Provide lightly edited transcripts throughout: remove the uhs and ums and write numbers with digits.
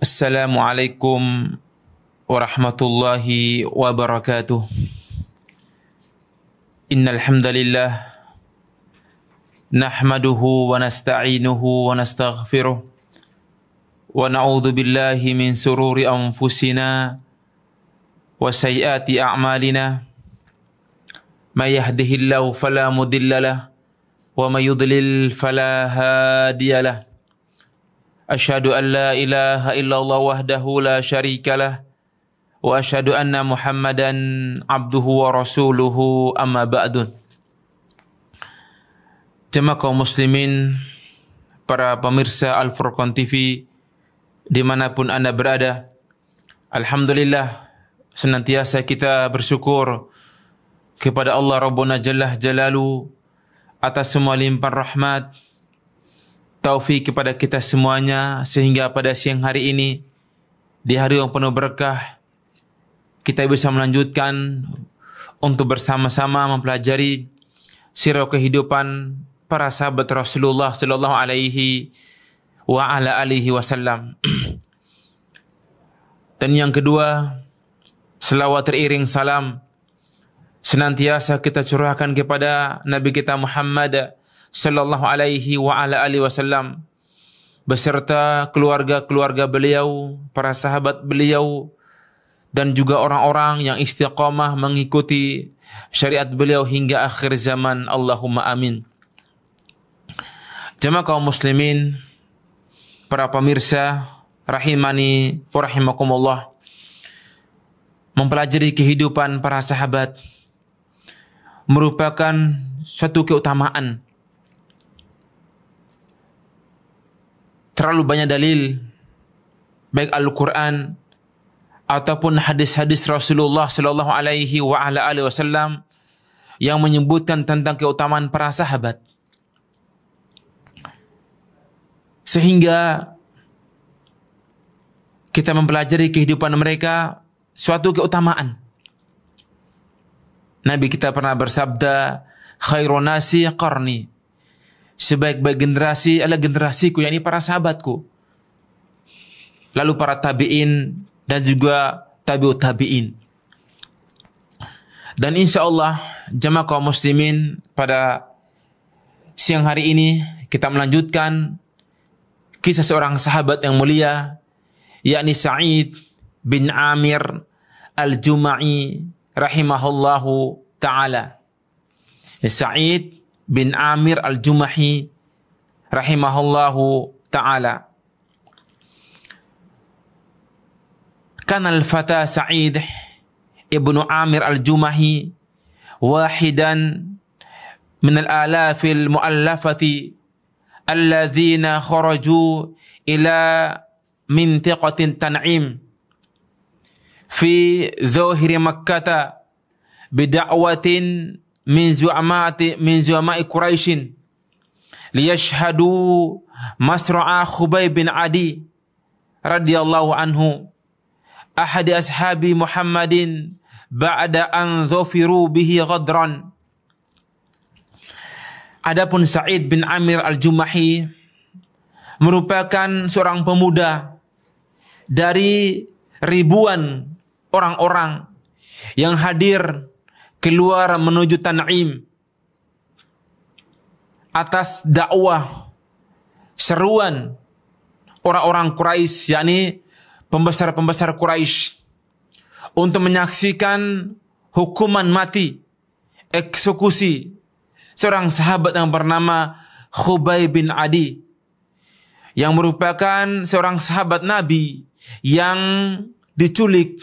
Assalamualaikum warahmatullahi wabarakatuh. Innal hamdalillah nahmaduhu wa nasta'inuhu wa nastaghfiruh wa na'udzu billahi min sururi anfusina wa sayyiati a'malina. May yahdihillahu fala mudilla lahu wa may yudlil fala hadiya lahu. Asyhadu an la ilaha illallah wahdahu la syarika lah wa asyhadu anna Muhammadan abduhu wa rasuluhu amma ba'dun. Jemaah kaum muslimin, para pemirsa Al-Furqan TV dimanapun Anda berada, alhamdulillah senantiasa kita bersyukur kepada Allah Rabbuna Jalla Jalalu atas semua limpahan rahmat, taufik kepada kita semuanya, sehingga pada siang hari ini, di hari yang penuh berkah, kita bisa melanjutkan untuk bersama-sama mempelajari sirah kehidupan para sahabat Rasulullah sallallahu alaihi wa ala alihi wasallam. Dan yang kedua, selawat teriring salam senantiasa kita curahkan kepada Nabi kita Muhammad sallallahu alaihi wa ala alihi wasallam beserta keluarga-keluarga beliau, para sahabat beliau, dan juga orang-orang yang istiqamah mengikuti syariat beliau hingga akhir zaman. Allahumma amin. Jemaah kaum muslimin, para pemirsa rahimani wa rahimakumullah, mempelajari kehidupan para sahabat merupakan suatu keutamaan. Terlalu banyak dalil, baik Al-Quran ataupun hadis-hadis Rasulullah sallallahu alaihi wa ala alihi wasallam yang menyebutkan tentang keutamaan para sahabat, sehingga kita mempelajari kehidupan mereka suatu keutamaan. Nabi kita pernah bersabda, khairun nasi qarni, sebaik-baik generasi adalah generasiku, yakni para sahabatku. Lalu para tabi'in dan juga tabi'ut tabi'in. Dan insya Allah jemaah kaum muslimin, pada siang hari ini kita melanjutkan kisah seorang sahabat yang mulia, yakni Sa'id bin Amir al-Jumahi rahimahullahu ta'ala. Sa'id bin Amir al-Jumahi rahimahullahu ta'ala. Kana al-fata Sa'id ibnu Amir al-Jumahi wahidan min al-alaf al-mu'allafati alladhina kharaju ila mintiqatin Tan'im fi zuhri Makkah bida'watin min zu'ama'i Quraisyin liyashhadu masra'a Khubayb bin Adi radhiyallahu anhu ahadi ashabi Muhammadin ba'da an dhufiru bihi ghadran. Adapun Sa'id bin Amir al-Jumahi merupakan seorang pemuda dari ribuan orang-orang yang hadir keluar menuju Tan'im atas dakwah seruan orang-orang Quraisy, yakni pembesar-pembesar Quraisy, untuk menyaksikan hukuman mati, eksekusi seorang sahabat yang bernama Khubayb bin Adi, yang merupakan seorang sahabat Nabi yang diculik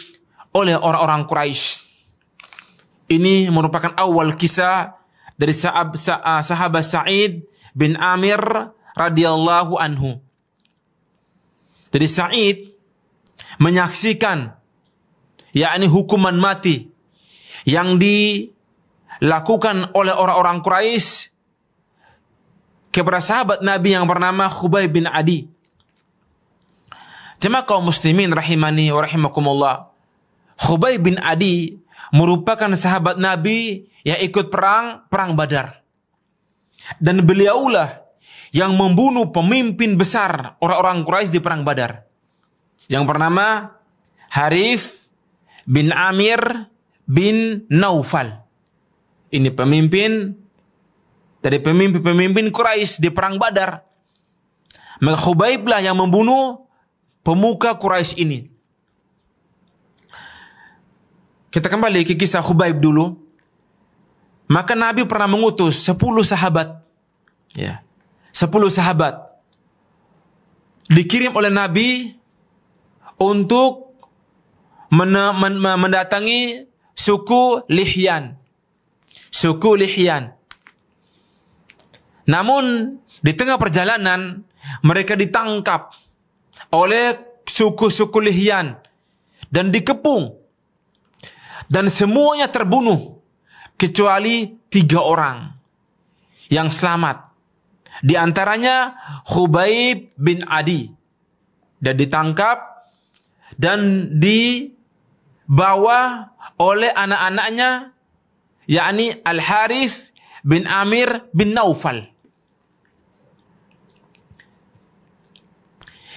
oleh orang-orang Quraisy. Ini merupakan awal kisah dari sahabat Sa'id bin Amir radhiyallahu anhu. Jadi Sa'id menyaksikan, yakni hukuman mati yang dilakukan oleh orang-orang Quraisy kepada sahabat Nabi yang bernama Khubayb bin Adi. Jemaah kaum muslimin rahimani wa rahimakumullah, Khubayb bin Adi merupakan sahabat Nabi yang ikut perang Badar. Dan beliaulah yang membunuh pemimpin besar orang-orang Quraisy di perang Badar. yang bernama Harith bin Amir bin Naufal. Ini pemimpin dari pemimpin Quraisy di perang Badar. Maka Khubaib lah yang membunuh pemuka Quraisy ini. Kita kembali ke kisah Khubaib dulu. Maka Nabi pernah mengutus 10 sahabat. Ya, 10 sahabat dikirim oleh Nabi untuk mendatangi suku Lihyan. Suku Lihyan. Namun di tengah perjalanan mereka ditangkap oleh suku-suku Lihyan dan dikepung. Dan semuanya terbunuh kecuali 3 orang yang selamat. Di antaranya Khubaib bin Adi. Dan ditangkap dan dibawa oleh anak-anaknya, yakni Al-Harith bin Amir bin Naufal.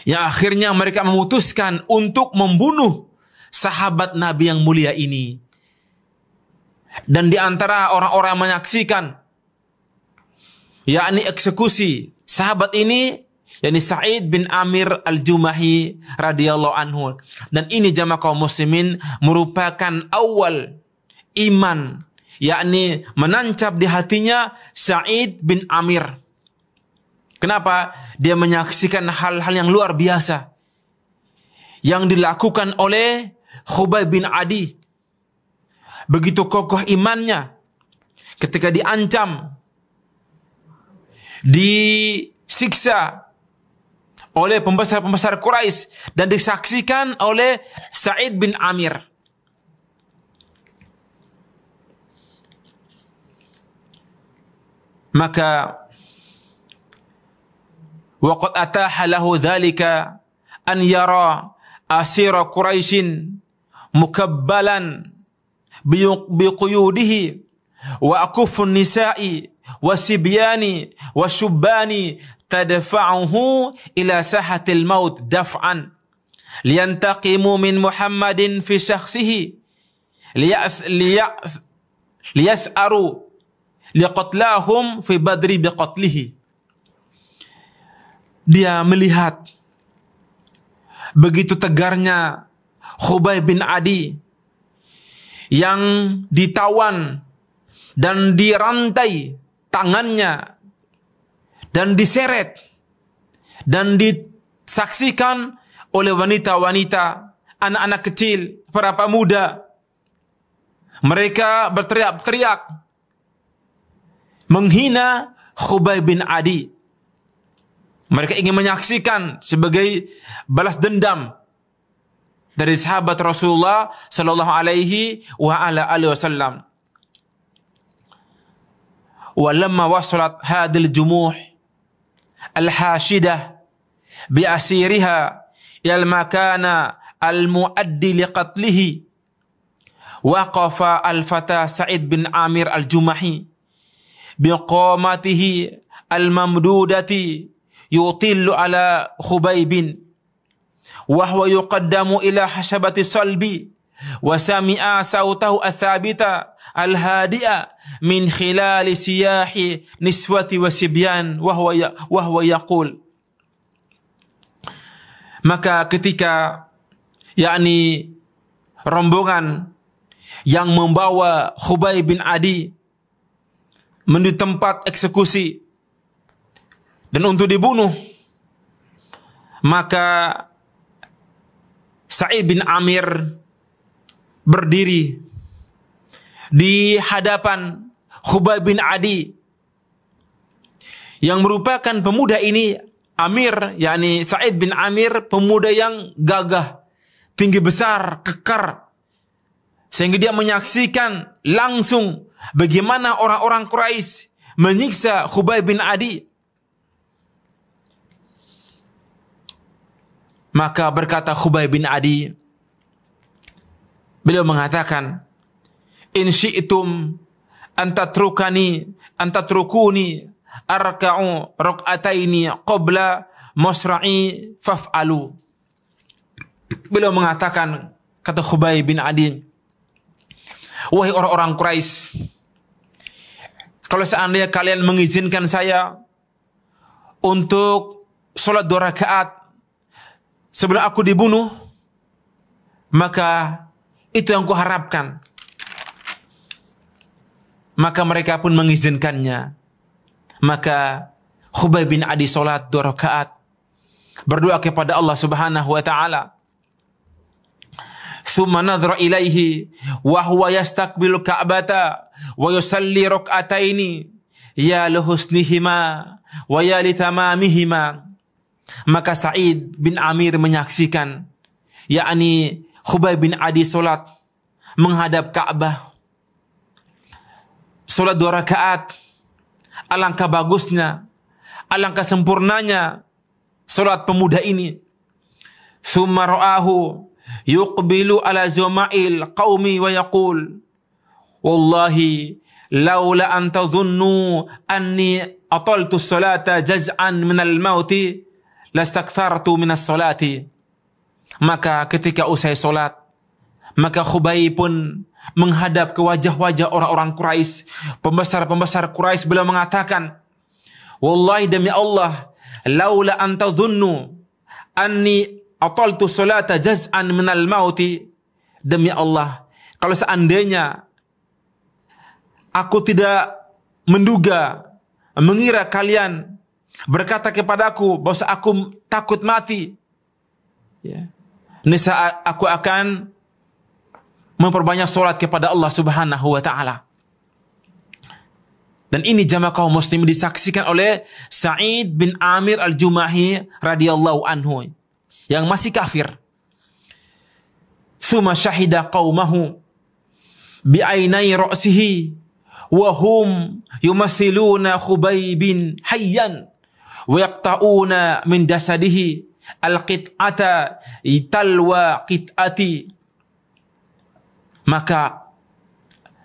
Yang akhirnya mereka memutuskan untuk membunuh sahabat Nabi yang mulia ini. Dan di antara orang-orang yang menyaksikan, yakni eksekusi sahabat ini, yakni Sa'id bin Amir al-Jumahi radhiyallahu anhu. Dan ini jamaah kaum muslimin merupakan awal iman, yakni menancap di hatinya Sa'id bin Amir. Kenapa? Dia menyaksikan hal-hal yang luar biasa yang dilakukan oleh Khubaib bin Adi. Begitu kokoh imannya ketika diancam, disiksa oleh pembesar-pembesar Quraisy dan disaksikan oleh Sa'id bin Amir. Maka waqad ataha lahu dzalika an yara asira Quraisyin mukabbalan biquyudihi wa akufun nisa'i wasibyani wasyubbani tadfa'uhu ila sahatil maut daf'an liyantaqimu min Muhammadin fi syakhsihi liyath'aru liqatlahum fi badri biqatlihi. Dia melihat begitu tegarnya Khubaib bin Adi yang ditawan dan dirantai tangannya dan diseret dan disaksikan oleh wanita-wanita, anak-anak kecil, para pemuda. Mereka berteriak-teriak menghina Khubaib bin Adi. Mereka ingin menyaksikan sebagai balas dendam dari sahabat Rasulullah sallallahu alaihi wa ala alihi wasallam. Wa lamma wasalat hadhil jumuh al-hashidah bi asiriha ila al-makana al-muaddi liqatlihi waqafa al-fata Sa'id bin Amir al-Jumahi biqamatihi al-mamdudati yutillu ala Khubaibin wa huwa yuqaddamu ila hashabati salbi wa sami'a sautahu athabita al-hadi'a min khilali siyahi niswati wa sibyan wa huwa yaqul. Maka ketika yakni rombongan yang membawa Khubaib bin Adi menuju tempat eksekusi dan untuk dibunuh, maka Sa'id bin Amir berdiri di hadapan Khubaib bin Adi yang merupakan pemuda ini. Amir, yakni Sa'id bin Amir, pemuda yang gagah, tinggi besar, kekar, sehingga dia menyaksikan langsung bagaimana orang-orang Quraisy menyiksa Khubaib bin Adi. Maka berkata Khubaib bin Adi, beliau mengatakan, in syi'tum antatrukuni arka'u rak'ataini qabla masra'i faf'alu. Beliau mengatakan, kata Khubayb bin Adi, wahai orang-orang Quraisy, kalau seandainya kalian mengizinkan saya untuk sholat 2 rakaat sebelum aku dibunuh, maka itu yang kuharapkan. Maka mereka pun mengizinkannya. Maka Khubayb bin Adi sholat 2 rakaat, berdoa kepada Allah Subhanahu wa taala. Thumma nadhara ilaihi wa huwa yastaqbilu Ka'bata wa yusalli rak'ataini ya lihusnihima wa ya litamamihima. Maka Sa'id bin Amir menyaksikan, yakni Khubayb bin Adi salat menghadap Ka'bah, salat 2 rakaat. Alangkah bagusnya, alangkah sempurnanya salat pemuda ini. Thumma ra'ahu yuqbilu ala zuma'il qaumi wa yaqul, wallahi laula an tadhunnu anni ataltu salata jaz'an minal mauti lastakthartu minas salati. Maka ketika usai salat, maka Khubayb pun menghadap ke wajah-wajah orang-orang Quraisy, pembesar-pembesar Quraisy. Beliau mengatakan, wallahi demi Allah, laula an tadhunnu anni ataltu salata jaz'an minal mauti, demi Allah, kalau seandainya aku tidak mengira kalian berkata kepadaku bahwa aku takut mati, ya, niscaya aku akan memperbanyak salat kepada Allah Subhanahu wa taala. Dan ini jamaah kaum muslim disaksikan oleh Sa'id bin Amir al-Jumahi radhiyallahu anhu yang masih kafir. Tsumma syahida qaumahu bi'ainai ra'sihi wa hum yumathiluna Khubaybin hayyan wa yaqta'una min jasadihi al-qit'ata talwa qit'ati. Maka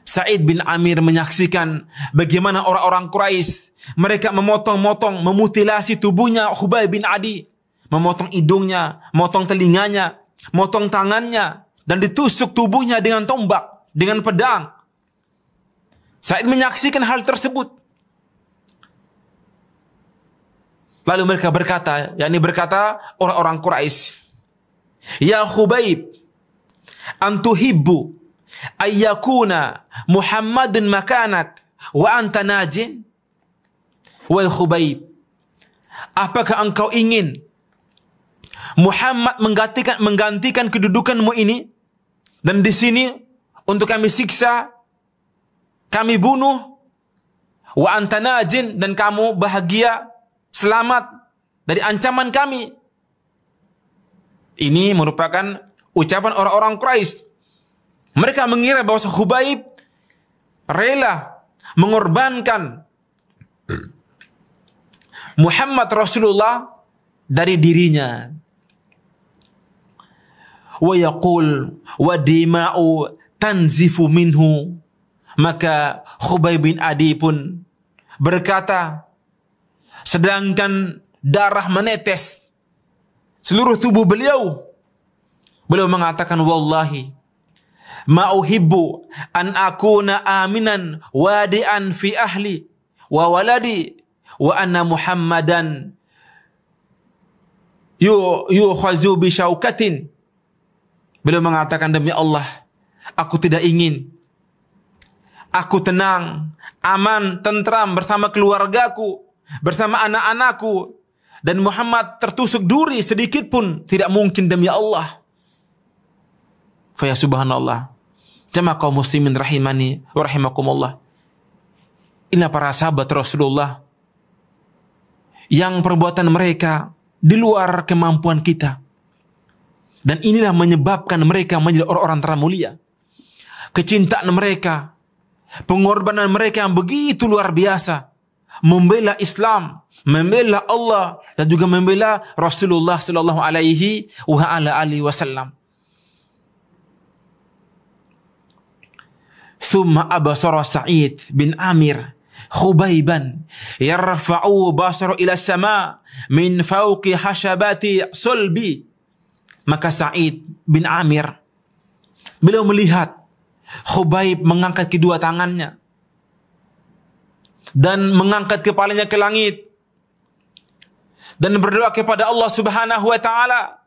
Sa'id bin Amir menyaksikan bagaimana orang-orang Quraisy mereka memotong-motong, memutilasi tubuhnya Khubayb bin Adi, memotong hidungnya, memotong telinganya, memotong tangannya, dan ditusuk tubuhnya dengan tombak, dengan pedang. Sa'id menyaksikan hal tersebut. Lalu mereka berkata, yakni berkata orang-orang Quraisy, ya Khubayb, antuhibbu ayyakuna Muhammadun makanak wa anta najin. Wahai Khubayb, apakah engkau ingin Muhammad menggantikan kedudukanmu ini, dan di sini untuk kami siksa, kami bunuh, wa anta najin, dan kamu bahagia selamat dari ancaman kami. Ini merupakan ucapan orang-orang Quraisy. Mereka mengira bahwa Khubayb rela mengorbankan Muhammad Rasulullah dari dirinya. Wa yaqul wa dima'u tanzifu minhu. Maka Khubayb bin Adi pun berkata, sedangkan darah menetes seluruh tubuh beliau, beliau mengatakan, wallahi ma uhibbu an akuna aminan wadi'an fi ahli wa waladi wa anna Muhammadan yukhazu bi syaukatin. Beliau mengatakan, demi Allah, aku tidak ingin aku tenang, aman, tentram bersama keluargaku, bersama anak-anakku, dan Muhammad tertusuk duri sedikit pun tidak mungkin, demi Allah. Fa ya subhanallah. Jamaah kaum muslimin rahimani wa rahimakumullah. Inilah para sahabat Rasulullah yang perbuatan mereka di luar kemampuan kita. Dan inilah menyebabkan mereka menjadi orang-orang termulia. Kecintaan mereka, pengorbanan mereka yang begitu luar biasa, membela Islam, membela Allah, dan juga membela Rasulullah sallallahu alaihi wasallam. Thumma abasara Sa'id bin Amir Khubayban yarfa'u basaru ila sama min fawqi hashabati sulbi Maka Sa'id bin Amir, beliau melihat Khubayb mengangkat kedua tangannya dan mengangkat kepalanya ke langit dan berdoa kepada Allah Subhanahu wa taala,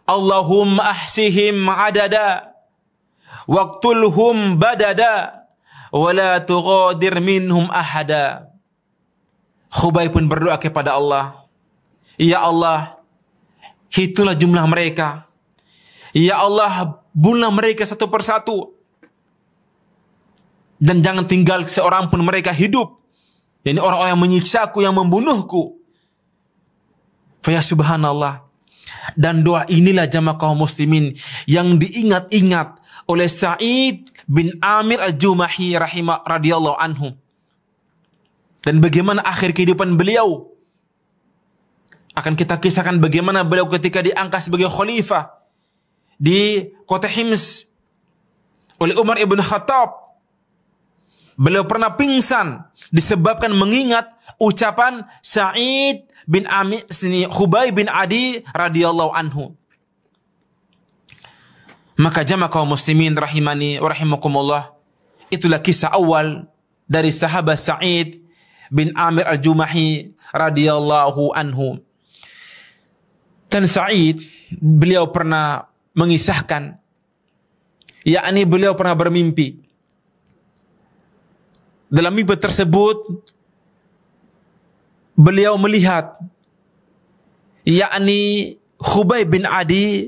Allahumma ahsihim adada waqtulhum badada wa la tughadir minhum ahada. Khubayb pun berdoa kepada Allah, ya Allah, hitunglah jumlah mereka. Ya Allah, bunuhlah mereka satu persatu. Dan jangan tinggal seorang pun mereka hidup. Yani orang-orang yang menyiksaku, yang membunuhku. Fa ya subhanallah. Dan doa inilah jamaah kaum muslimin yang diingat-ingat oleh Sa'id bin Amir al-Jumahi radhiyallahu anhu. Dan bagaimana akhir kehidupan beliau. Akan kita kisahkan bagaimana beliau ketika diangkat sebagai khalifah di kota Hims oleh Umar ibn Khattab. Beliau pernah pingsan disebabkan mengingat ucapan Sa'id bin Amir, Khubayb bin Adi radhiyallahu anhu. Maka jamaah kaum muslimin rahimani wa rahimakumullah, itulah kisah awal dari sahabat Sa'id bin Amir al-Jumahi radhiyallahu anhu. Dan Sa'id, beliau pernah mengisahkan, yakni beliau pernah bermimpi. Dalam mimpi tersebut, beliau melihat, yakni Khubayb bin Adi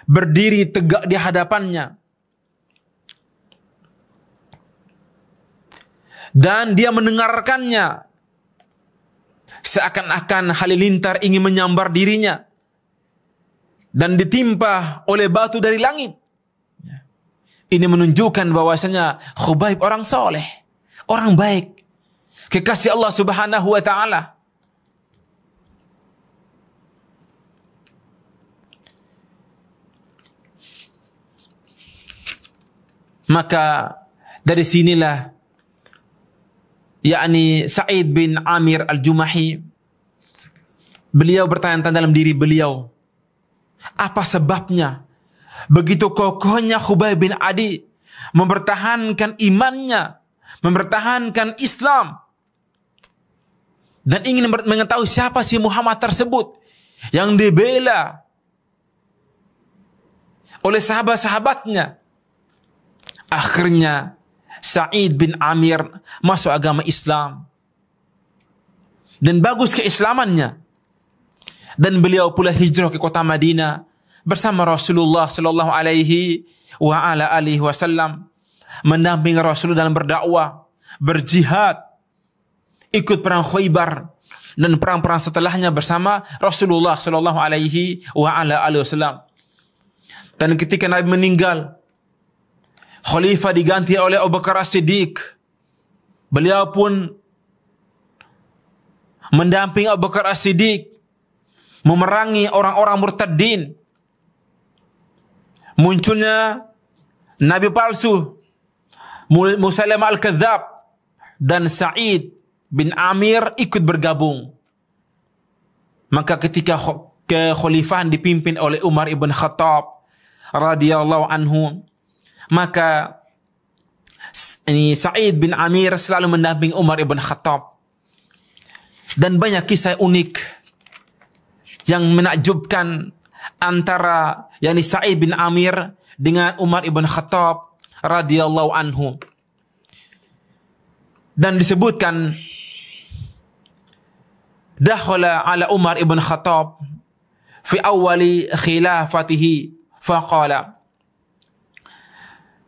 berdiri tegak di hadapannya. Dan dia mendengarkannya. Seakan-akan halilintar ingin menyambar dirinya. Dan ditimpa oleh batu dari langit. Ini menunjukkan bahwasanya Khubayb orang soleh, orang baik, kekasih Allah Subhanahu wa taala. Maka dari sinilah yakni Sa'id bin Amir al-Jumahi, beliau bertanya-tanya dalam diri beliau, apa sebabnya begitu kokohnya Khubayb bin Adi mempertahankan imannya, mempertahankan Islam, dan ingin mengetahui siapa si Muhammad tersebut yang dibela oleh sahabat-sahabatnya. Akhirnya Sa'id bin Amir masuk agama Islam dan bagus keislamannya. Dan beliau pula hijrah ke kota Madinah bersama Rasulullah sallallahu alaihi wa ala alihi wasallam, mendampingi Rasulullah dalam berdakwah, berjihad, ikut perang Khaybar dan perang-perang setelahnya bersama Rasulullah sallallahu alaihi wa ala alihi wasallam. Dan ketika Nabi meninggal, khalifah diganti oleh Abu Bakar As-Siddiq. Beliau pun mendampingi Abu Bakar As-Siddiq memerangi orang-orang murtadin. Munculnya nabi palsu Musailamah al-Kadzab, dan Sa'id bin Amir ikut bergabung. Maka ketika kekhalifahan dipimpin oleh Umar ibn Khattab radhiyallahu anhu, maka ini Sa'id bin Amir selalu mendampingi Umar ibn Khattab. Dan banyak kisah unik yang menakjubkan antara yakni Sa'id bin Amir dengan Umar ibn Khattab radhiyallahu anhu. Dan disebutkan, dakhala ala Umar ibn Khattab fi awali khilafatihi faqala,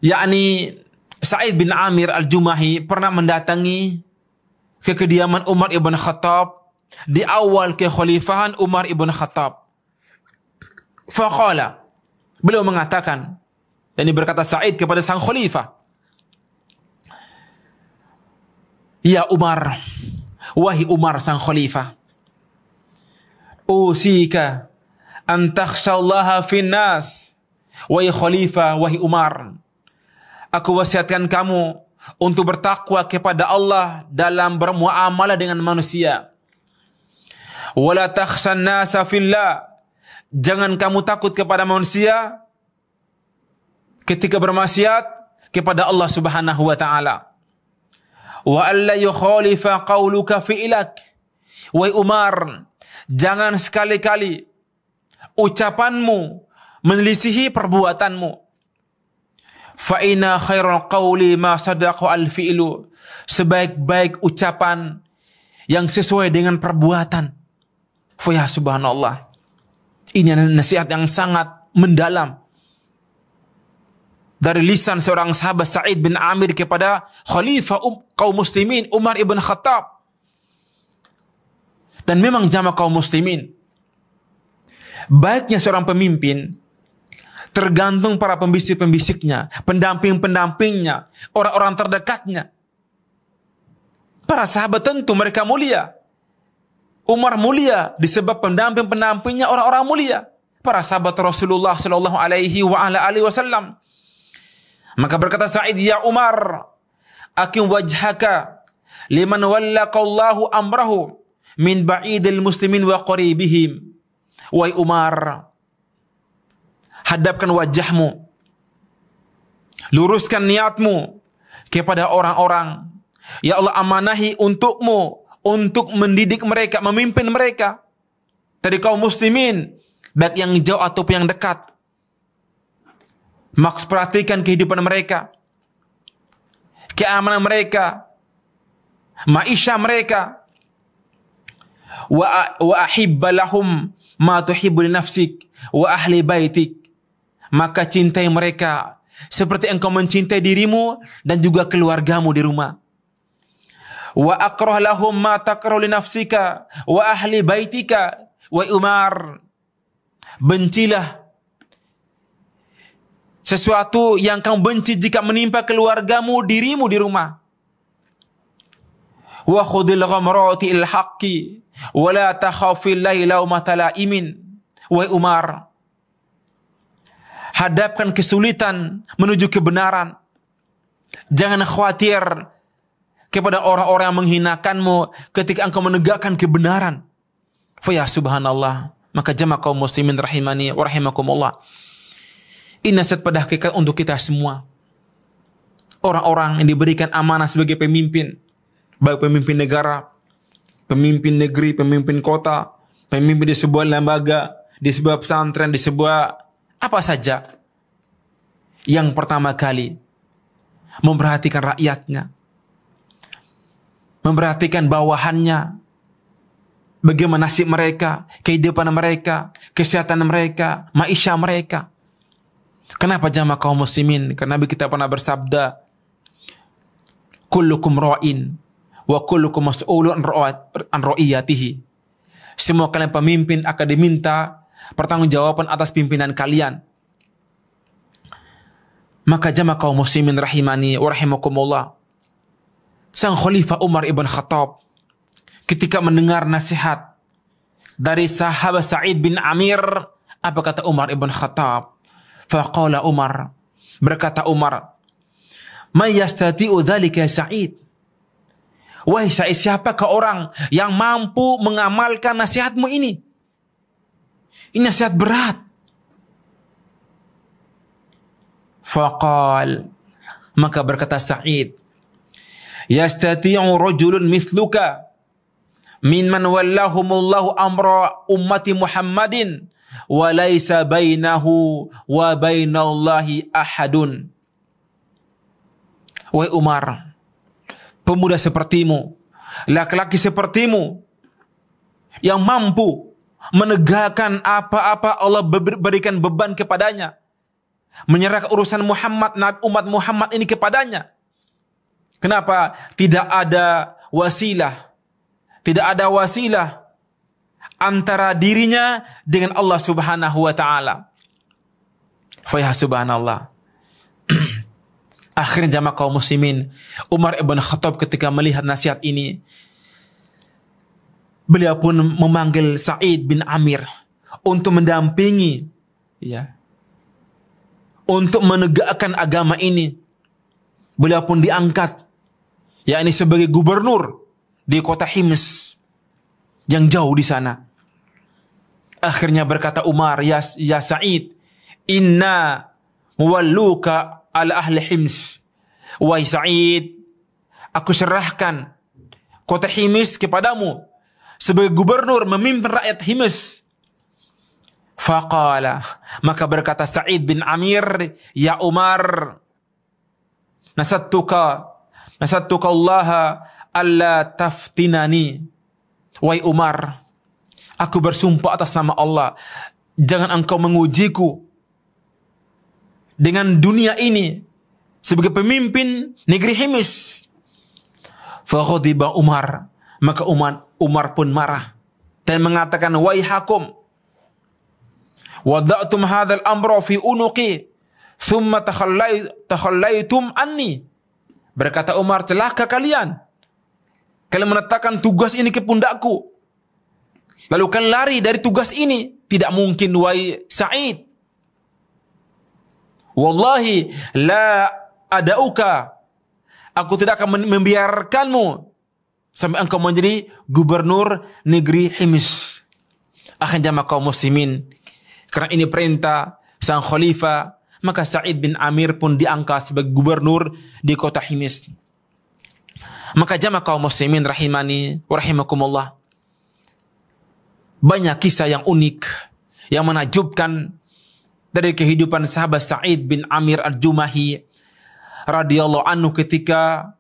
yakni Sa'id bin Amir al-Jumahi pernah mendatangi ke kediaman Umar ibn Khattab di awal kekhalifahan Umar ibn Khattab. Faqala, beliau mengatakan, dan berkata Sa'id kepada sang khalifah, ya Umar, wahai Umar sang khalifah, usika an takhshallaha fin nas. Wahai khalifah, wahai Umar, aku wasiatkan kamu untuk bertakwa kepada Allah dalam bermuamalah dengan manusia. Wala takhshan nasa fillah. jangan kamu takut kepada manusia ketika bermaksiat kepada Allah Subhanahu wa taala. Wa alla yukhalifa qauluka fi'lak. Wahai Umar, jangan sekali-kali ucapanmu menyelisihi perbuatanmu. Fa inna khairul qawli ma sadaqa al-fi'lu. Sebaik-baik ucapan yang sesuai dengan perbuatan. Ya subhanallah. Ini nasihat yang sangat mendalam dari lisan seorang sahabat Sa'id bin Amir kepada khalifah kaum muslimin Umar ibn Khattab. Dan memang jamaah kaum muslimin, baiknya seorang pemimpin tergantung para pembisik-pembisiknya, pendamping-pendampingnya, orang-orang terdekatnya. Para sahabat tentu mereka mulia. Umar mulia disebab pendamping-pendampingnya orang-orang mulia. Para sahabat Rasulullah sallallahu alaihi wasallam. Maka berkata Sa'id, ya Umar, akim wajhaka liman wallaqallahu amrahu min ba'idil muslimin wa qaribihim. Wahai Umar, hadapkan wajahmu, luruskan niatmu kepada orang-orang ya Allah amanahi untukmu untuk mendidik mereka, memimpin mereka dari kaum muslimin, baik yang jauh ataupun yang dekat. Maka perhatikan kehidupan mereka, keamanan mereka, maisha mereka. Wa ahibba lahum ma tuhibbu li nafsik wa ahli baitik. Maka cintai mereka seperti engkau mencintai dirimu dan juga keluargamu di rumah. Wa akrah lahum ma takrahu li nafsika wa ahli baitika. Wa Umar, bencilah sesuatu yang kamu benci jika menimpa keluargamu, dirimu di rumah. Wa khudil ghamrati il haqqi wa la takhafil laumata laimin. Wahai Umar, hadapkan kesulitan menuju kebenaran. Jangan khawatir kepada orang-orang yang menghinakanmu ketika engkau menegakkan kebenaran. Ya subhanallah. Maka jamaah kaum muslimin rahimani wa rahimakumullah, ini nasihat pada hakikat untuk kita semua. Orang-orang yang diberikan amanah sebagai pemimpin, baik pemimpin negara, pemimpin negeri, pemimpin kota, pemimpin di sebuah lembaga, di sebuah pesantren, di sebuah apa saja. Yang pertama kali, memperhatikan rakyatnya, memperhatikan bawahannya, bagaimana nasib mereka, kehidupan mereka, kesehatan mereka, maisha mereka. Kenapa jamaah kaum muslimin? Karena Nabi kita pernah bersabda, kullukum ra'in wa kullukum mas'ulun an ra'iyatihi. Semua kalian pemimpin akan diminta pertanggungjawaban atas pimpinan kalian. Maka jamaah kaum muslimin rahimani wa rahimakumullah, sang khalifah Umar ibn Khattab ketika mendengar nasihat dari sahabat Sa'id bin Amir, apa kata Umar ibn Khattab? Faqala Umar, berkata Umar, "Man yastati'u dzalika Sa'id?" Wahai Sa'id, siapakah orang yang mampu mengamalkan nasihatmu ini? Ini nasihat berat. Faqal, maka berkata Sa'id, "Yastati'u rajulun mithluka mimman wallahumullahu amra ummati Muhammadin wa laisa bainahu wa bainallahi ahadun." Wahai Umar, pemuda sepertimu, laki-laki sepertimu yang mampu menegakkan apa-apa Allah berikan beban kepadanya, menyerahkan urusan Muhammad, umat Muhammad ini kepadanya. Kenapa? Tidak ada wasilah, tidak ada wasilah antara dirinya dengan Allah Subhanahu wa taala. Ya subhanallah. Akhirnya jamaah kaum muslimin, Umar ibn Khattab ketika melihat nasihat ini, beliau pun memanggil Sa'id bin Amir untuk mendampingi, ya, untuk menegakkan agama ini. Beliau pun diangkat, yakni sebagai gubernur di kota Hims yang jauh di sana. Akhirnya berkata Umar, ya Sa'id, inna muwalluka ala ahli Hims. Wahai Sa'id, aku serahkan kota Hims kepadamu sebagai gubernur memimpin rakyat Hims. Faqala, maka berkata Sa'id bin Amir, ya Umar, nasattuka Allah alla taftinani. Wahai Umar, aku bersumpah atas nama Allah, jangan engkau mengujiku dengan dunia ini sebagai pemimpin negeri Hims. Faghadiba Umar, maka Umar pun marah dan mengatakan, wahai hakim, wada'tum hadzal amra fi unuqi thumma takhallaitum anni. Berkata Umar, celaka kalian meletakkan tugas ini ke pundakku, lalu kan lari dari tugas ini. Tidak mungkin wahai Sa'id. Wallahi la adauka, aku tidak akan membiarkanmu sampai engkau menjadi gubernur negeri Hims. Akhirnya kaum muslimin, karena ini perintah sang khalifah, maka Sa'id bin Amir pun diangkat sebagai gubernur di kota Hims. Maka jamaah kaum muslimin rahimani wa rahimakumullah, banyak kisah yang unik, yang menakjubkan dari kehidupan sahabat Sa'id bin Amir al-Jumahi radhiyallahu anhu ketika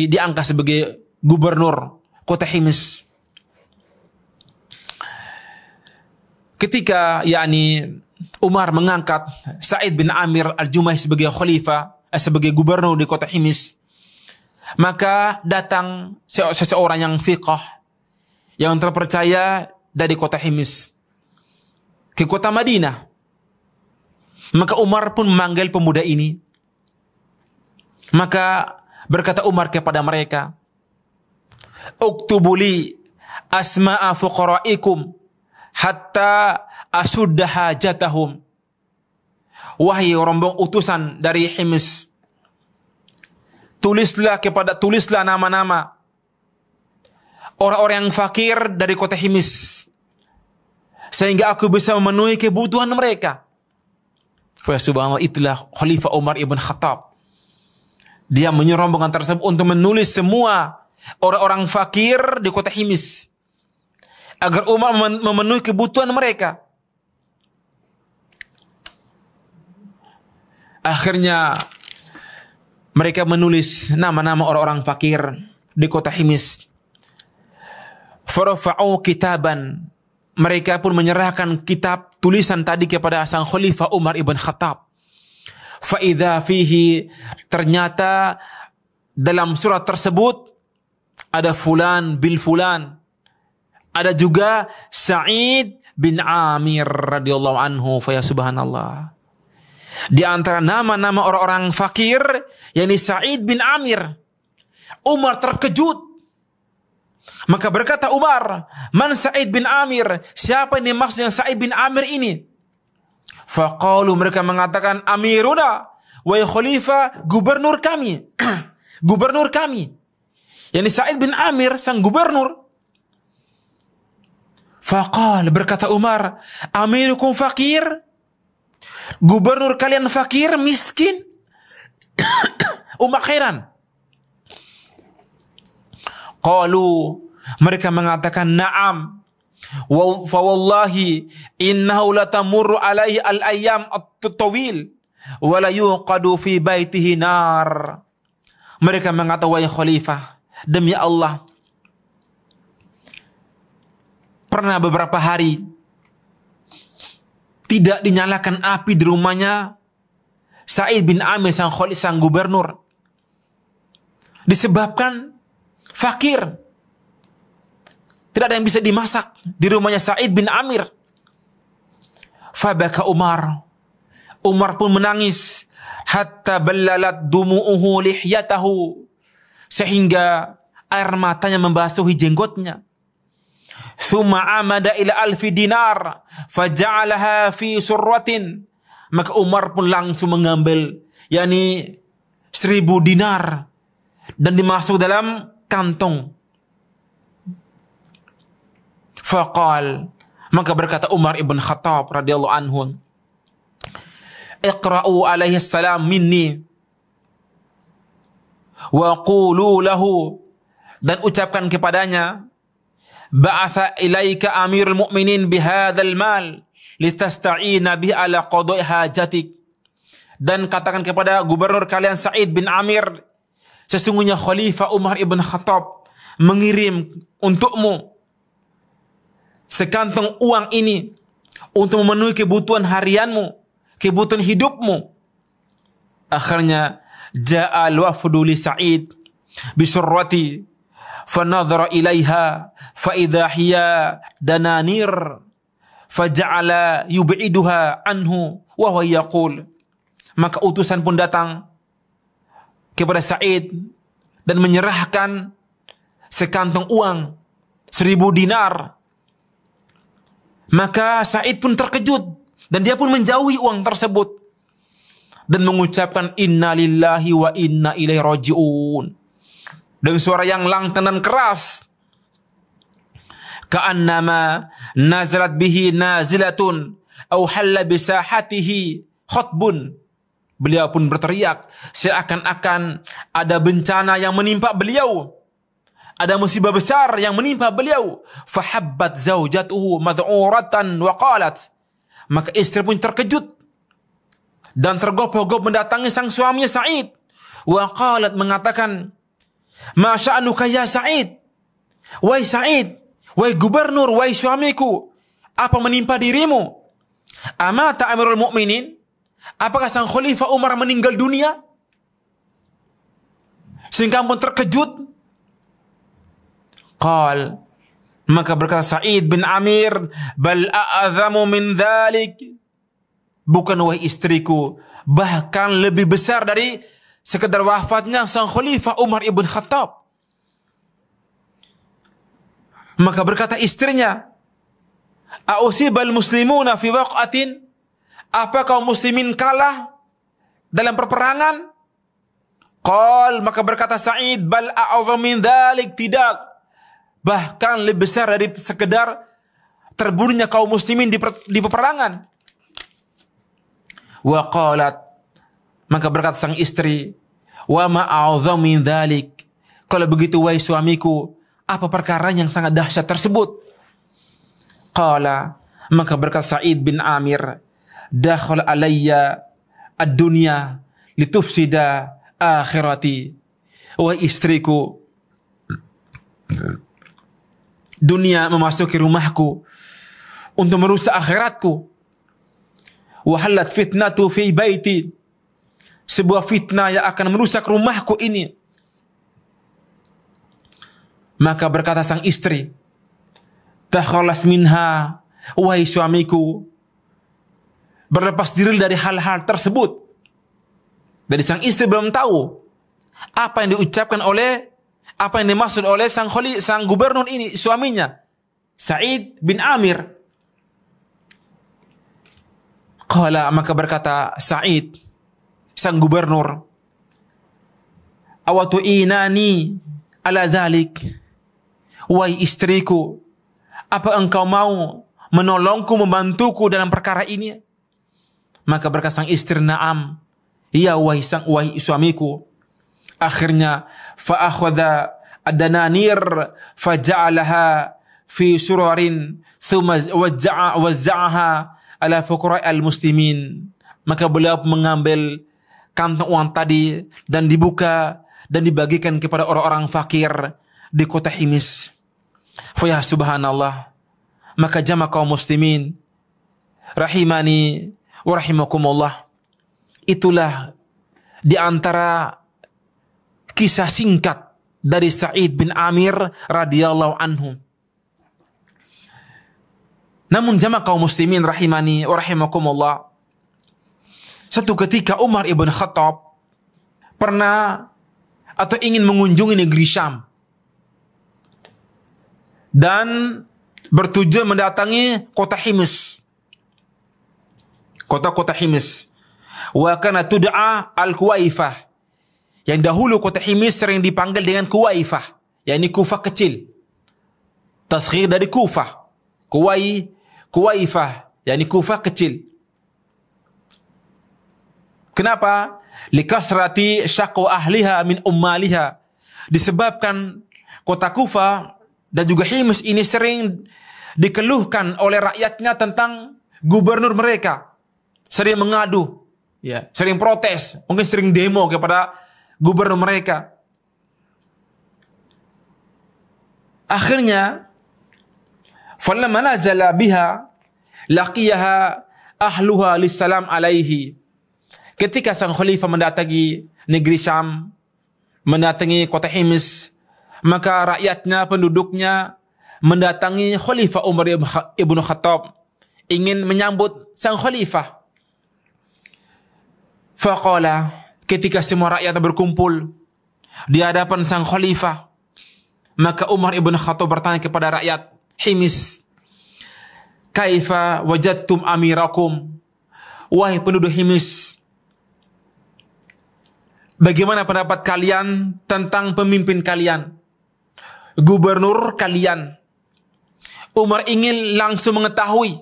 diangkat sebagai gubernur kota Hims. Ketika Umar mengangkat Sa'id bin Amir al-Jumahi sebagai khalifah, sebagai gubernur di kota Hims, maka datang seseorang yang fiqh, yang terpercaya dari kota Hims ke kota Madinah. Maka Umar pun memanggil pemuda ini. Maka berkata Umar kepada mereka, uktubuli asma'a fuqara'ikum hatta asudda hajatahum. Wahai rombong utusan dari Hims, tulislah nama-nama orang-orang yang fakir dari kota Hims, sehingga aku bisa memenuhi kebutuhan mereka. Subhanallah, itulah Khalifah Umar ibn Khattab. Dia menyuruh rombongan tersebut untuk menulis semua orang-orang fakir di kota Hims, agar Umar memenuhi kebutuhan mereka. Akhirnya mereka menulis nama-nama orang-orang fakir di kota Hims. Farafa'u kitaban, mereka pun menyerahkan kitab tulisan tadi kepada sang Khalifah Umar ibn Khattab. Fa'idha fihi, ternyata dalam surat tersebut ada fulan bil fulan, ada juga Sa'id bin Amir radhiyallahu anhu. Fa ya subhanallah, di antara nama-nama orang-orang fakir yakni Sa'id bin Amir. Umar terkejut. Maka berkata Umar, man Sa'id bin Amir? Siapa ini maksudnya Sa'id bin Amir ini? Faqalu, mereka mengatakan, amiruna, wahai khalifah, gubernur kami. Gubernur kami. Yani Sa'id bin Amir, sang gubernur. Faqal, berkata Umar, amirukum fakir? Gubernur kalian fakir, miskin? Umar khairan. Qalu, mereka mengatakan, na'am. Fa wallahi innahu latamurru alaihi al-ayyam at-tawil wa la yuqadu fi baitihi nar. Mereka mengatakan, wahai khalifah, demi Allah, pernah beberapa hari tidak dinyalakan api di rumahnya Sa'id bin Amir, sang gubernur, disebabkan fakir. Tidak ada yang bisa dimasak di rumahnya Sa'id bin Amir. Fabaka Umar. Umar pun menangis. Hatta ballalat dumu'uhu lihyatahu. Sehingga air matanya membasuhi jenggotnya. Thumma amada ila alfi dinar. Faja'alaha fi surratin. Maka Umar pun langsung mengambil, yakni 1000 dinar. Dan dimasuk dalam kantong. Faqal, Maka berkata Umar ibn Khattab radhiyallahu anhu, "Iqra'u alaihi salam minni wa qulu lahu," dan ucapkan kepadanya, "Ba'atha ilaika amirul mu'minin bihadzal mal litasta'ina bi ala qada'i hajatik." Dan katakan kepada gubernur kalian Sa'id bin Amir, sesungguhnya Khalifah Umar ibn Khattab mengirim untukmu sekantong uang ini untuk memenuhi kebutuhan harianmu, kebutuhan hidupmu. Akhirnya ja'al wafdu li Sa'id bisurrati fanadhara ilaiha fa idha hiya dananir faja'ala yub'iduha anhu wa huwa yaqul. Maka utusan pun datang kepada Sa'id dan menyerahkan sekantong uang 1000 dinar. Maka Sa'id pun terkejut dan dia pun menjauhi uang tersebut dan mengucapkan inna lillahi wa inna ilaihi raji'un dengan suara yang lantang dan keras. Ka'annama nazalat bihi nazilatun aw halla bisahatihi khutbun. Beliau pun berteriak seakan-akan ada bencana yang menimpa beliau, ada musibah besar yang menimpa beliau. Fahabbat zaujatuhu mad'uratan wa qalat. Maka istri pun terkejut dan tergopoh-gopoh mendatangi sang suaminya Sa'id. Wa qalat, mengatakan, "Ma sya'nuka ya Sa'id?" Wahai Sa'id, wahai gubernur, wahai suamiku, apa menimpa dirimu? Amata amirul mu'minin? Apakah sang Khalifah Umar meninggal dunia? Sehingga pun terkejut. Qal, maka berkata Sa'id bin Amir, "Bal a'zamu min dhalik." Bukan wahai istriku, bahkan lebih besar dari sekedar wafatnya sang Khalifah Umar ibn Khattab. Maka berkata istrinya, "A'usibal muslimuna fi waq'atin?" Apa kaum muslimin kalah dalam perperangan? Qal, maka berkata Sa'id, "Bal a'zam min dzalik." Tidak, bahkan lebih besar dari sekedar terbunuhnya kaum muslimin di peperangan. Wa qalat, maka berkata sang istri, "Wa ma a'zam min dzalik." Kalau begitu wahai suamiku, apa perkara yang sangat dahsyat tersebut? Qala, maka berkata Sa'id bin Amir, "Dakhal alayya ad-dunya litufsida akhirati." Wahai istriku, dunia memasuki rumahku untuk merusak akhiratku. Wahallat fitnatu fi baiti, sebuah fitnah yang akan merusak rumahku ini. Maka berkata sang istri, "Takhalas minha." Wahai suamiku, berlepas diri dari hal-hal tersebut. Dari sang istri belum tahu apa yang diucapkan oleh, apa yang dimaksud oleh sang gubernur ini, suaminya Sa'id bin Amir. Qala, maka berkata Sa'id, sang gubernur, "Awatu'inani ala dhalik." Wahai istriku, apa engkau mau menolongku, membantuku dalam perkara ini? Maka berkata sang istri, "Na'am, ya wahai suamiku." Akhirnya fa akhadha ad-dananir faja'alaha fi surarin thumma wazza'aha ala fuqara al-muslimin. Maka beliau mengambil kantong uang tadi dan dibuka dan dibagikan kepada orang-orang fakir di kota Himis. Fa ya subhanallah. Maka jamaah kaum muslimin rahimani wa rahimakumullah, itulah di antara kisah singkat dari Sa'id bin Amir radhiyallahu anhu. Namun jamaah kaum muslimin rahimani wa rahimakumullah, satu ketika Umar ibn Khattab pernah atau ingin mengunjungi negeri Syam dan bertujuan mendatangi kota Himis. Kota-kota Himis. Wa kana tud'a al-Kuwaifah. Yang dahulu kota Himis sering dipanggil dengan Kuwaifah, yakni Kufah kecil. Tasghir dari Kufah. Kuwaifah, yakni Kufah kecil. Kenapa? Likathrati syaqwa ahliha min ummaliha. Disebabkan kota Kufah dan juga Hims ini sering dikeluhkan oleh rakyatnya tentang gubernur mereka. Sering mengadu, ya, sering protes, mungkin sering demo kepada gubernur mereka. Akhirnya falamma nazala biha laqiyaha ahluha lissalam alaihi. Ketika sang khalifah mendatangi negeri Syam, mendatangi kota Hims, maka rakyatnya, penduduknya mendatangi Khalifah Umar ibn Khattab, ingin menyambut sang khalifah. Faqala, ketika semua rakyat berkumpul di hadapan sang khalifah, maka Umar ibn Khattab bertanya kepada rakyat Hims, kaifa wajadtum amirakum? Wahai penduduk Hims, bagaimana pendapat kalian tentang pemimpin kalian, gubernur kalian? Umar ingin langsung mengetahui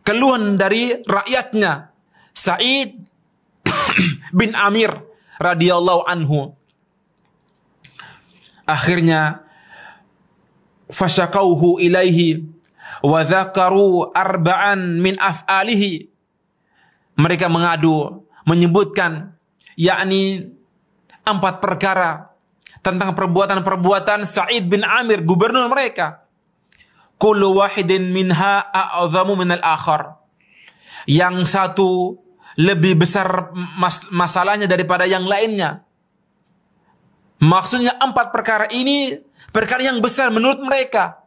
keluhan dari rakyatnya, Sa'id bin Amir radhiyallahu anhu. Akhirnya fasyakauhu ilaihi wa dzakaru arba'an min af'alihi. Mereka mengadu, menyebutkan yakni 4 perkara tentang perbuatan-perbuatan Sa'id bin Amir, gubernur mereka. Kullu wahidin minha a'zamu minal akhar. Yang satu lebih besar masalahnya daripada yang lainnya. Maksudnya 4 perkara ini perkara yang besar menurut mereka.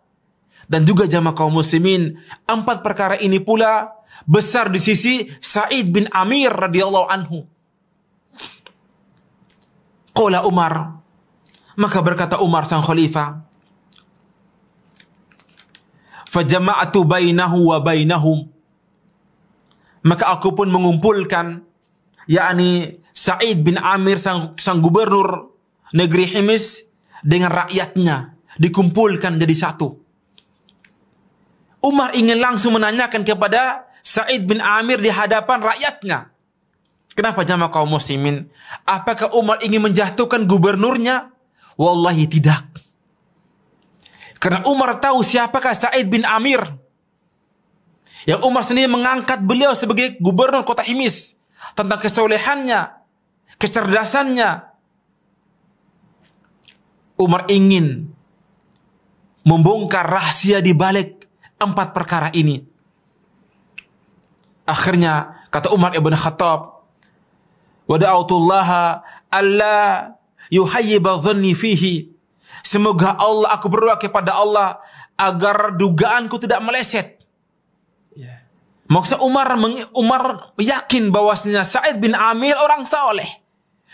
Dan juga jamaah kaum muslimin, 4 perkara ini pula besar di sisi Sa'id bin Amir radhiyallahu anhu. Qala Umar, maka berkata Umar sang khalifah, fajama'tu bainahu wa bainahum. Maka aku pun mengumpulkan yakni Sa'id bin Amir sang gubernur negeri Hims dengan rakyatnya, dikumpulkan jadi satu. Umar ingin langsung menanyakan kepada Sa'id bin Amir di hadapan rakyatnya. Kenapa jamaah kaum muslimin? Apakah Umar ingin menjatuhkan gubernurnya? Wallahi tidak. Karena Umar tahu siapakah Sa'id bin Amir. Yang Umar sendiri mengangkat beliau sebagai gubernur kota Hims. Tentang kesolehannya, kecerdasannya. Umar ingin membongkar rahasia di balik 4 perkara ini. Akhirnya kata Umar ibn Khattab, wada'autullaha alla yuhayyiba dhanni fihi. Semoga Allah, aku berdoa kepada Allah agar dugaanku tidak meleset. Maksud Umar yakin bahwasanya Sa'id bin Amir orang saleh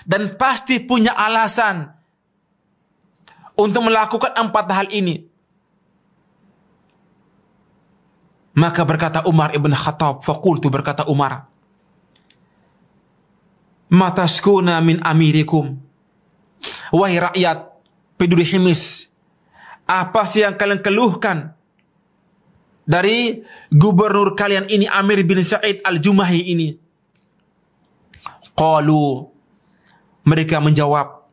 dan pasti punya alasan untuk melakukan 4 hal ini. Maka berkata Umar ibn Khattab, faqultu, berkata Umar, mataskuna min amirikum. Wahai rakyat penduduk Hims, apa sih yang kalian keluhkan dari gubernur kalian ini, Amir bin Sa'id al-Jumahi ini? Qalu, mereka menjawab,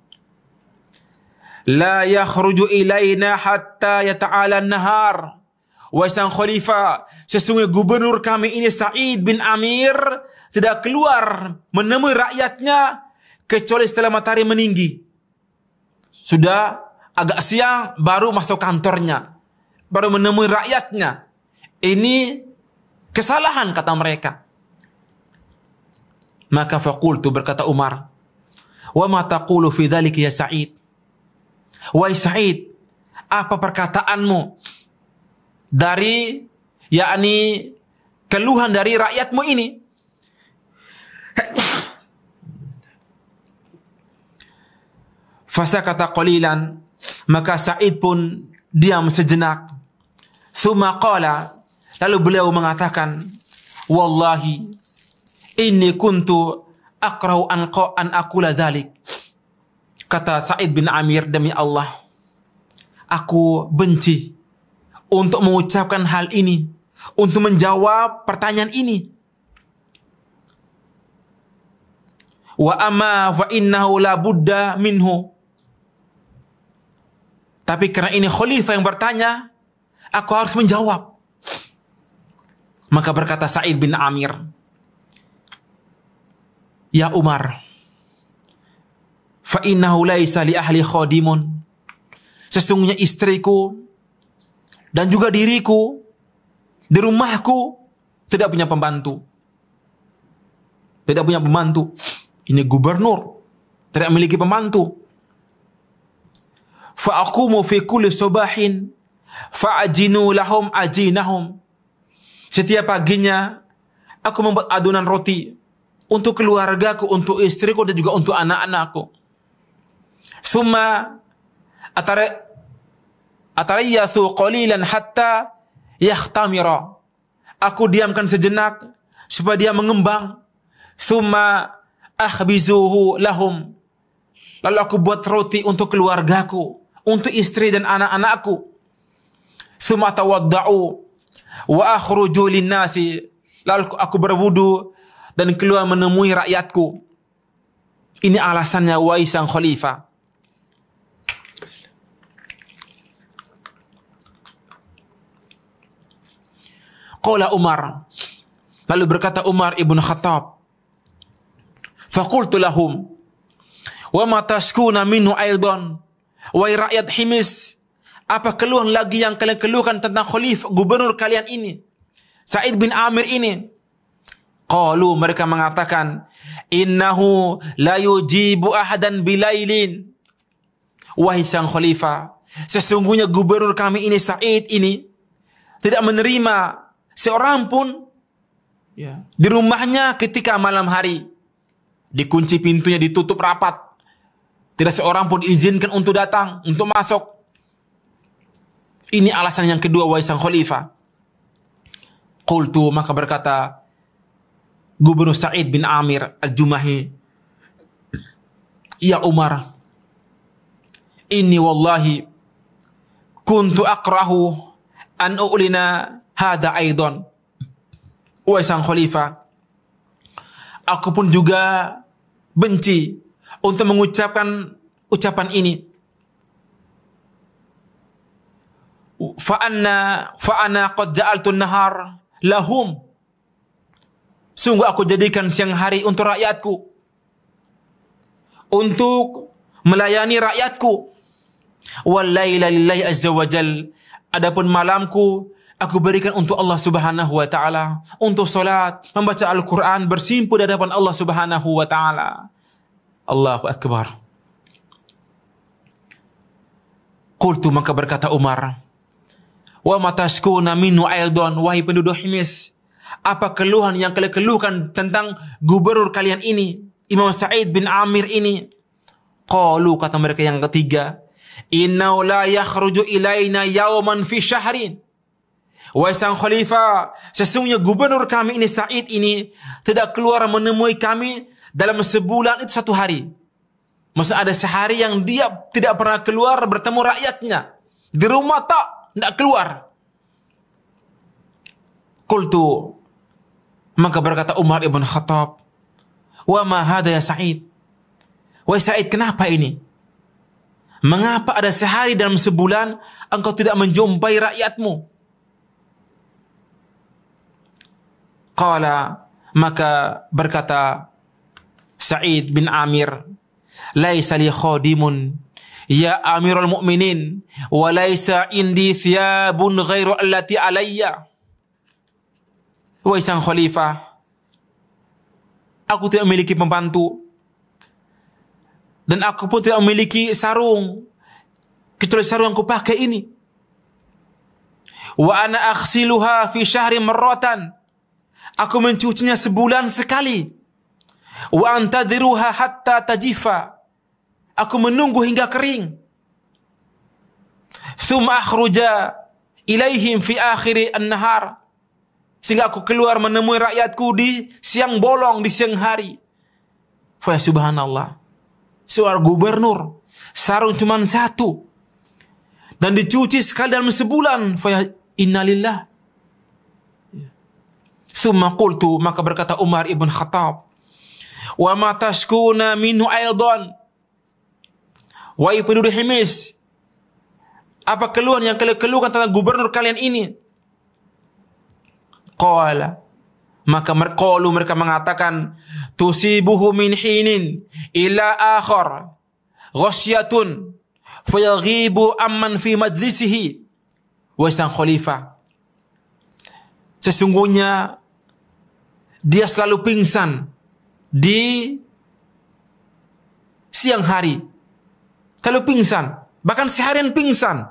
la yakhruju ilaina hatta yata'ala an-nahar. Wahai sang khalifah, sesungguhnya gubernur kami ini Sa'id bin Amir tidak keluar menemui rakyatnya kecuali setelah matahari meninggi. Sudah agak siang baru masuk kantornya, baru menemui rakyatnya. Ini kesalahan kata mereka. Maka faqultu, berkata Umar, wa ma taqulu fi dzalika ya Sa'id? Wahai Sa'id, apa perkataanmu dari yakni keluhan dari rakyatmu ini? Fasakata qalilan, maka Sa'id pun diam sejenak. Tsumma qala, lalu beliau mengatakan, wallahi inni kuntu akrahu an aqula dzalik. Kata Sa'id bin Amir, demi Allah, aku benci untuk mengucapkan hal ini, untuk menjawab pertanyaan ini. Wa amma fa innahu la budda minhu. Tapi karena ini khalifah yang bertanya, aku harus menjawab. Maka berkata Sa'id bin Amir, ya Umar, fa innahu laisa li ahli khadimun. Sesungguhnya istriku dan juga diriku di rumahku tidak punya pembantu. Tidak punya pembantu. Ini gubernur, tidak memiliki pembantu. Fa aqumu fi kulli subahin fa ajinu lahum ajinahum. Setiap paginya aku membuat adonan roti untuk keluargaku, untuk istriku dan juga untuk anak-anakku. Summa atarayyasu qalilan hatta yahtamira. Aku diamkan sejenak supaya dia mengembang. Summa akhbizuhu lahum. Lalu aku buat roti untuk keluargaku, untuk istri dan anak-anakku. Summa tawadda'u wa akhruju linnasi. Lalu aku berwudu dan keluar menemui rakyatku. Ini alasannya wahai sang khalifah. Qala Umar. Lalu berkata Umar ibn Khattab, faqultu lahum, wa ma tashkuna minhu aidan. Wahai rakyat Himis, apa keluhan lagi yang kalian keluhkan tentang khalifah gubernur kalian ini, Sa'id bin Amir ini? Qalu, mereka mengatakan, innahu la yujibu ahadan bilailin. Wahai sang khalifah, sesungguhnya gubernur kami ini, Sa'id ini, tidak menerima seorang pun di rumahnya ketika malam hari. Dikunci pintunya, ditutup rapat. Tidak seorang pun diizinkan untuk datang, untuk masuk. Ini alasan yang kedua wahai sang khalifah. Qultu, maka berkata Gubernur Sa'id bin Amir al-Jumahi, ya Umar, inni wallahi kuntu akrahu an u'lina hadha aidan. Wahai sang khalifah, aku pun juga benci untuk mengucapkan ucapan ini. Fa'ana qad ja'altu nahar lahum. Sungguh aku jadikan siang hari untuk rakyatku, untuk melayani rakyatku. Wal laila lillahi azza wa jal. Adapun malamku aku berikan untuk Allah Subhanahu wa taala, untuk salat, membaca Al-Qur'an, bersimpu di hadapan Allah Subhanahu wa taala. Allahu akbar. Qultu, maka berkata Umar, wa matashkuna minhu aidan. Wahai penduduk Himis, apa keluhan yang kalian keluhkan tentang gubernur kalian ini, Imam Sa'id bin Amir ini? Qalu, kata mereka yang ketiga, innahu la yakhruju ilaina yawman fi syahrin. Wahai sang khalifah, sesungguhnya gubernur kami ini, Sa'id ini, tidak keluar menemui kami dalam sebulan itu satu hari. Maksudnya ada sehari yang dia tidak pernah keluar bertemu rakyatnya. Di rumah tidak keluar. Qultu, maka berkata Umar ibn Khattab, wa ma hadha ya Sa'id. Wahai Sa'id, kenapa ini? Mengapa ada sehari dalam sebulan engkau tidak menjumpai rakyatmu? Qala, maka berkata Sa'id bin Amir, laisa li khadimun ya Amirul Mukminin, wa laisa indi thiyabun ghairu allati alayya. Wahai sang khalifah, aku tidak memiliki pembantu, dan aku pun tidak memiliki sarung kecuali sarung yang kupakai ini. Wa ana aghsiluha fi syahri marratan. Aku mencucinya sebulan sekali. Wa antadhiruha hatta tajifa. Aku menunggu hingga kering. Tsumma akhruja ilaihim fi akhiri an-nahar. Sehingga aku keluar menemui rakyatku di siang bolong, di siang hari. Fa subhanallah. Seorang gubernur, sarung cuma satu, dan dicuci sekali dalam sebulan. innalillah. Summa qultu, maka berkata Umar ibn Khattab, wa ma tashkuna minhu aidan. Wahai penduduk Himis, apa keluhan yang kalian keluhkan tentang gubernur kalian ini? Qala, maka mereka mengatakan, tusibuhu min hinin ila akhar ghasyatun fayaghibu amman fi majlisihi. Wahai sang khalifah, sesungguhnya dia selalu pingsan di siang hari, selalu pingsan, bahkan seharian pingsan,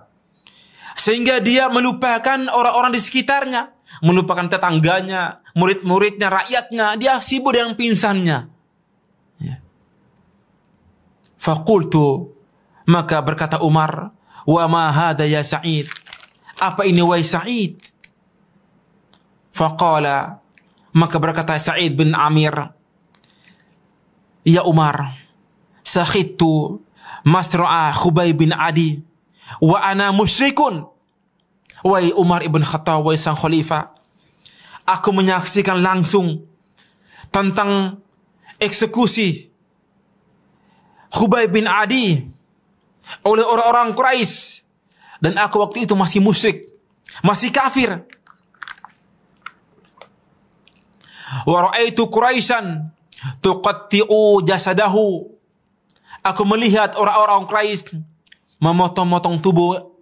sehingga dia melupakan orang-orang di sekitarnya, melupakan tetangganya, murid-muridnya, rakyatnya. Dia sibuk dengan pingsannya. Faqultu, maka berkata Umar, wa ma hadha ya Sa'id, apa ini wahai Sa'id? Faqala, maka berkata Sa'id bin Amir, ya Umar, sakhittu masra'a Khubayb bin Adi wa ana musyrikun. Wahai Umar ibn Khattab, wahai sang khalifah, aku menyaksikan langsung tentang eksekusi Khubayb bin Adi oleh orang-orang Quraisy, dan aku waktu itu masih musyrik, masih kafir. Wa ra'aitu Quraisyan tuqatti'u jasadahu. Aku melihat orang-orang Quraisy memotong-motong tubuh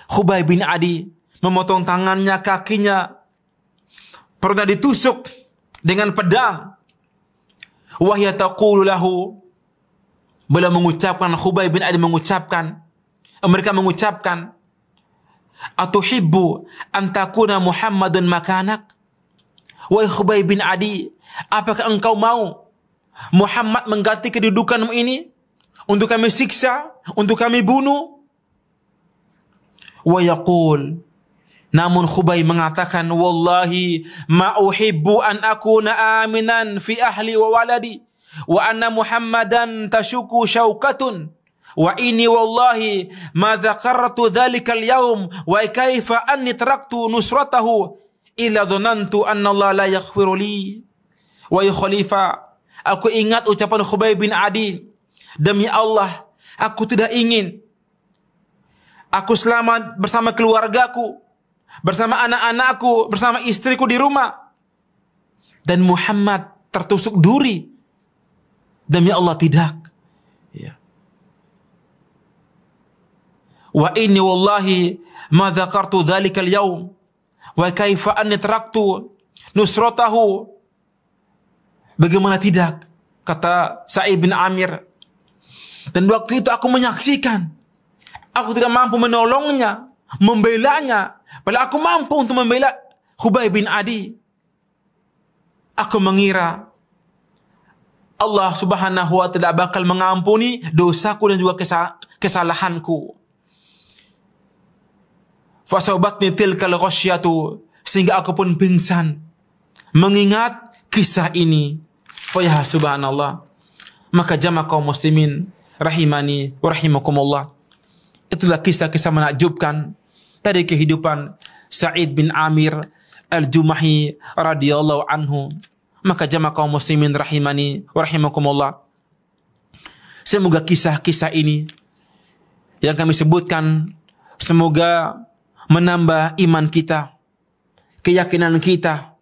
Khubayb bin Adi, memotong tangannya, kakinya, pernah ditusuk dengan pedang. Wa hiya taqulu lahu, beliau mengucapkan, Khubayb bin Adi mengucapkan, mereka mengucapkan, atuhibbu an takuna Muhammadun makanak. Wahai Khubayb bin Adi, apakah engkau mau Muhammad mengganti kedudukanmu ini untuk kami siksa, untuk kami bunuh? Wa yaqul, namun Khubayb mengatakan, wallahi ma uhibbu an akuna aminan fi ahli wa waladi wa anna Muhammadan tashuku syaukatun wa inni wallahi ma dzakartu dzalika al-yawm wa kaifa anni taraktu nusratahu illa dhanantu anna Allah la yaghfiru li. Wahai khalifah, aku ingat ucapan Khubayb bin Adi, demi Allah, aku tidak ingin aku selamat bersama keluargaku, bersama anak-anakku, bersama istriku di rumah, dan Muhammad tertusuk duri. Demi Allah tidak. Ya. Wa inni wallahi ma dzakartu dzalika al-yawm wa kaifa anni taraktu nusratahu. Bagaimana tidak, kata Sa'id bin Amir, dan waktu itu aku menyaksikan, aku tidak mampu menolongnya, membelanya, padahal aku mampu untuk membela Khubayb bin Adi. Aku mengira Allah subhanahu wa ta'ala bakal mengampuni dosaku dan juga kesalahanku. Fasabatni tilkal ghasyatu, sehingga aku pun pingsan mengingat kisah ini. Ya subhanallah. Maka jamaah kaum muslimin rahimani wa rahimakumullah, itulah kisah-kisah menakjubkan dari kehidupan Sa'id bin Amir al-Jumahi radhiyallahu anhu. Maka jamaah kaum muslimin rahimani wa rahimakumullah, semoga kisah-kisah ini yang kami sebutkan semoga menambah iman kita, keyakinan kita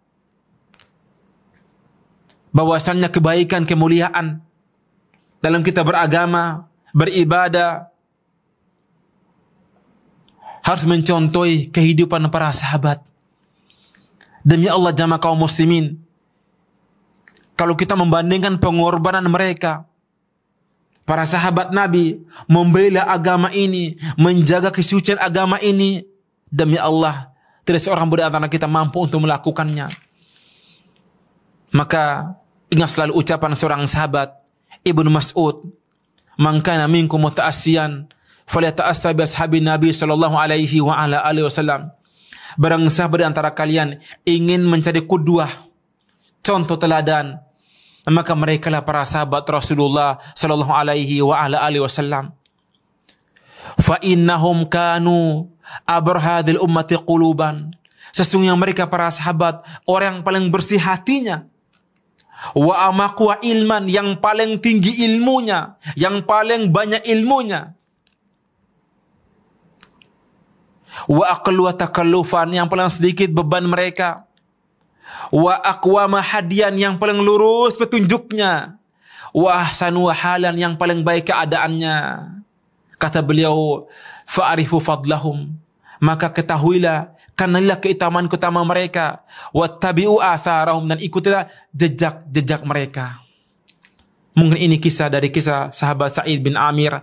bahwasannya kebaikan, kemuliaan dalam kita beragama, beribadah harus mencontohi kehidupan para sahabat. Demi Allah jamaah kaum muslimin, kalau kita membandingkan pengorbanan mereka, para sahabat Nabi membela agama ini, menjaga kesucian agama ini, demi Allah tidak seorang di antara kita mampu untuk melakukannya. Maka ingat selalu ucapan seorang sahabat, Ibnu Mas'ud, "Man kana minkum muta'assiyan falyata'assa bi ashabin Nabi sallallahu alaihi wa ala alihi wasallam." Barang siapa di antara kalian ingin mencari qudwah, contoh teladan, maka merekalah para sahabat Rasulullah sallallahu alaihi wa ala alihi wasallam. Fa innahum kanu abar hadil ummati quluban. Sesungguhnya mereka para sahabat orang yang paling bersih hatinya. Wa amaqwa ilman, yang paling tinggi ilmunya, yang paling banyak ilmunya. Wa aqallu takallufan, yang paling sedikit beban mereka. Wa aqwama hadiyan, yang paling lurus petunjuknya. Wa ahsanu halan, yang paling baik keadaannya. Kata beliau, fa'arifu fadlahum, maka ketahuilah kenalilah keutamaan mereka, wattabi'u atharahum, dan ikutilah jejak-jejak mereka. Mungkin ini kisah sahabat Sa'id bin Amir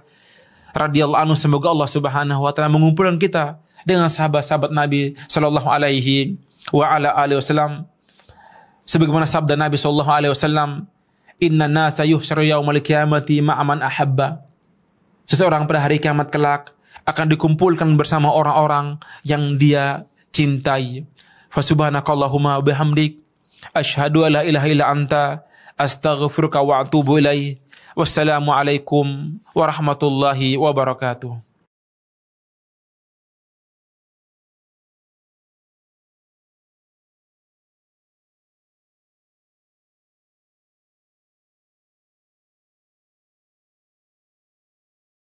radhiyallahu anhu. Semoga Allah Subhanahu wa taala mengumpulkan kita dengan sahabat-sahabat Nabi sallallahu alaihi wa ala alihi wasallam. Sebagaimana sabda Nabi sallallahu alaihi wasallam, "Inna nasa yuhsyaru yaumal qiyamati ma'a man ahabba." Seseorang pada hari kiamat kelak akan dikumpulkan bersama orang-orang yang dia cintai. Fasubhanakallahumma bihamdik asyhadu alla ilaha illa anta astaghfiruka wa atubu ilaih. Wassalamu alaikum warahmatullahi wabarakatuh.